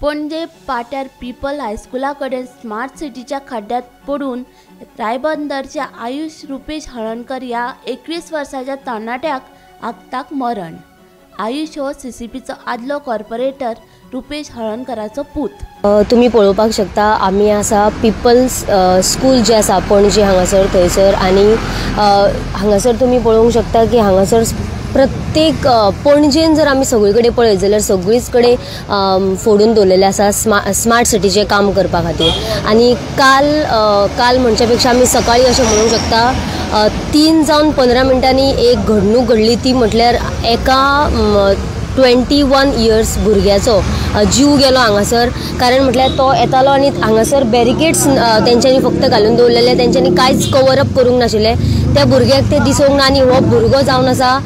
पणजे पाट्यार people हायस्कुलाकडेन smart सिटीच्या खड्ड्यात पडून रायबंदरच्या आयुष रुपेश हळणकर या 21 वर्षाच्या तरणाट्याक आगताक मरण। आयुष हो सीसीपीचो आदलो कॉर्पोरेटर रुपेश हळणकराचो पूत। तुम्ही पळोवपाक शकता आमी आसा पीपल्स स्कूल जे आसा पणजे हांगासर थंयसर आनी हांगासर तुम्ही पळोवंक शकता की हांगासर प्रत्येक पणजेन जर आमी सगळे कडेन पळयत जाल्यार सगळीच कडेन फोडून दवरलेले आसा स्मार्ट सिटीचे काम करपा खातीर। आनी काल म्हणच्या पेक्षा आमी सकाळी अशें म्हणूंक शकता 3 जावन 15 मिनटांनी एक घडणूक घडली, ती म्हटल्यार एका 21 इयर्स भुरग्याचो जीव गेलो हांगासर। कारण म्हटल्यार तो येतालो आनी हांगासर बॅरिकेड्स तेंच्यांनी फक्त घालून दवरलेले, तेंच्यांनी कांयच कवर अप करूंक नाशिल्ले। त्या भुरग्याक ते दिसूंक ना आनी हो भुरगो जावन आसा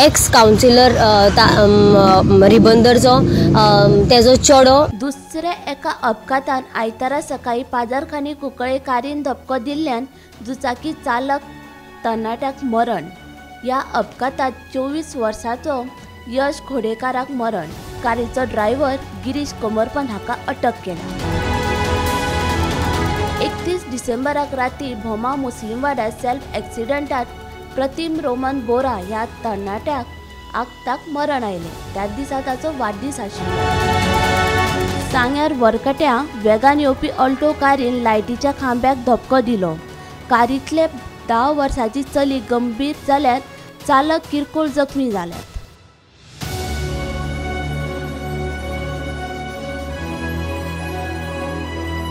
एक्स कावन्सिलर रिबंदरचो, तेजो चेडो। दुसऱ्या एका अपघातान आयतारा सकाळी पाजारखानी कुंकळे कारयेन धपको दिल्ल्यान दुचाकी चालक तरणाट्याक मरण। या अपघातात 24 वर्षाचो यश खोडेकाराक मरण। कारयेचो ड्रायव्हर गिरीश कोमरपंत हाका अटक केला। 31 डिसेंबराक राती भोमा मुस्लिम वाड्यात सेल्फ एक्सिडेंटात प्रतिम रोमन बोरा ह्या तरणाट्याक आगताक मरण आयले। त्याच दिसा ताचो वाडदीस आशिल्लो। सांग्यार वरकट्या वेगान येवपी ऑल्टो कारीन लायटीच्या खांब्याक धपको दिलो। कारींतले 10 वर्साची चली गंभीर जाल्यार चालक किरकोळ जखमी जाल्यात।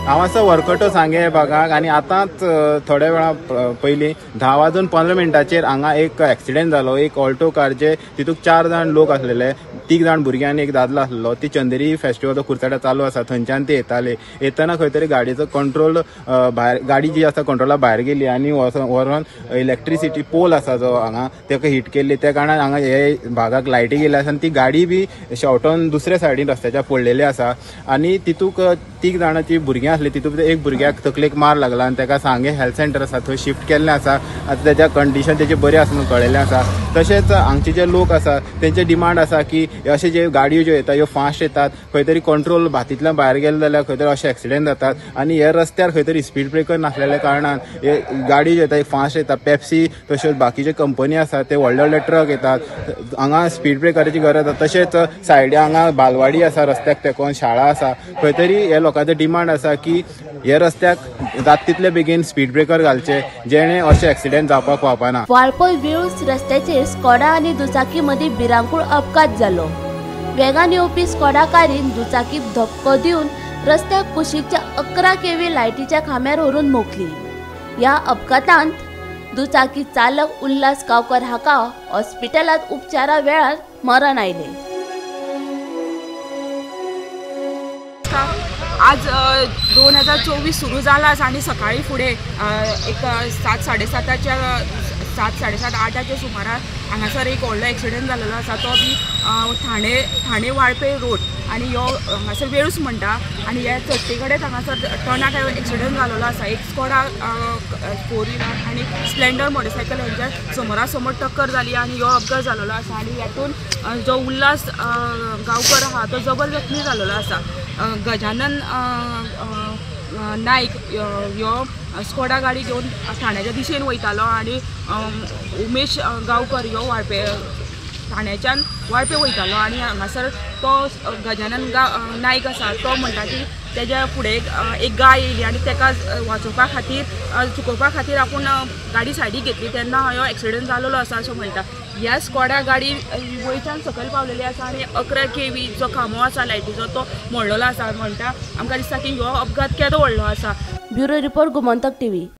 हांव आसा वरकटो सांगे भागाक आनी आतांच थोड्या वेळा पयलीं 10 वाजून 15 मिनटाचेर हांगा एक एक्सिडेंट जालो। एक ऑल्टो कारचे तितूंत 4 जाण लोक आसलेले, 3 जाण भुरगीं आनी एक दादलो आसलो। ती चंदेरी फेस्टिवल कुर्चाड्या चालू आसा, थंयच्यान ते येताना खंय तरी गाडयेचो कंट्रोल भायर, गाडी जी आसा कंट्रोला भायर गेली आनी व्हरोन इलेक्ट्रिसिटी पोल आसा जो हांगा तेका हिट केल्ली। त्या कारणान हांगा हे भागाक लायटी गेल्ले आसा आनी ती गाडी बी शेवटोन दुसऱ्या सायडीन रस्त्याच्या पडलेली आसा। आनी तितूंक 3 जाणांची भुरगीं आसली, तितूंत एक भुरग्याक तकलेक मार लागला आनी ताका सांगे हेल्थ सेंटर आसा थंय शिफ्ट केल्लें आसा। आतां तेच्या कंडिशन तेची बरी आसा म्हणून कळयलें आसा। तशेंच हांगचे जे लोक आसा तेंचे डिमांड आसा की अशे जे गाडयो ज्यो येतात ह्यो फास्ट येतात, खंय तरी कंट्रोल भातींतल्यान भायर गेले जाल्यार खंय तरी अशे एक्सिडेंट जातात। आनी हे रस्त्यार खंय तरी स्पीड ब्रेकर नासलेल्या कारणान हे गाडी ज्यो येतात फास्ट येतात। पेप्सी तश्योच बाकीचे कंपनी आसा ते व्हडले व्हडले ट्रक येतात, हांगा स्पीड ब्रेकराची गरज आसा। तशेंच सायडीन हांगा बालवाडी आसा, रस्त्याक तेकोन शाळा आसा। खंय तरी हे लोकांचो डिमांड आसा की हे रस्त्याक जाता तितले बेगीन स्पीड ब्रेकर घालचे, जेणे अशे एक्सिडेंट जावपाक पावपाना। वाळपय वेळूस रस्त्याचेर स्कॉडा आनी दुचाकी मदीं भिरांकूळ अपघात जालो। वेगान येवपी स्कॉडा कारीन दुचाकीक धपको दिवन रस्त्याक कुशीकच्या 11 केव्ही लायटीच्या खांब्यार व्हरून मोखली। या अपघातांत दुचाकी चालक उल्हास गांवकर हाका हॉस्पिटलांत उपचारा वेळार मरण आयले। आज 2024 सुरू जाला आणि सकाळी फुडें एक 7:30-8च्या सुमारार हांगासर एक व्हडलो एक्सिडेंट जाल्लो आसा। तो बी ठाणे वाळपय रोड आनी ह्यो हांगासर वेळूस म्हणटा आनी ह्या चट्टे कडेन हांगासर टर्नाक एक्सिडेंट जाल्लो आसा। एक स्कॉडा 4 व्हिलर आनी स्प्लेंडर मोटरसायकल हेंच्या समोरासमोर टक्कर जाली आनी ह्यो अपघात जाल्लो आसा। आनी हातून जो उल्हास गांवकर आहा तो जबर जखमी जाल्लो आसा। गजानन नायक ह्यो स्कॉडा गाडी घेवन ठाण्याच्या दिशेन वयतालो आनी उमेश गांवकर ह्यो ठाण्याच्यान वाळपे वयतालो आनी हांगासर तो गजानन नायक आसा तो म्हणटा की तेज्या फुडें एक गाय येयली आनी तेका वाचोवपा खातीर चुकोवपा खातीर आपूण गाडी सायडीक घेतली तेन्ना हो एक्सिडेंट जाल्लो आसा अशें म्हणटा। ह्या स्कॉडा गाडी वयच्यान सकयल पावलेली आसा आनी 11 केव्ही जो खांबो आसा लायटीचो तो मोडलेलो आसा म्हणटा। आमकां दिसता की हो अपघात केदो व्हडलो आसा। Bureau report Gomantak TV.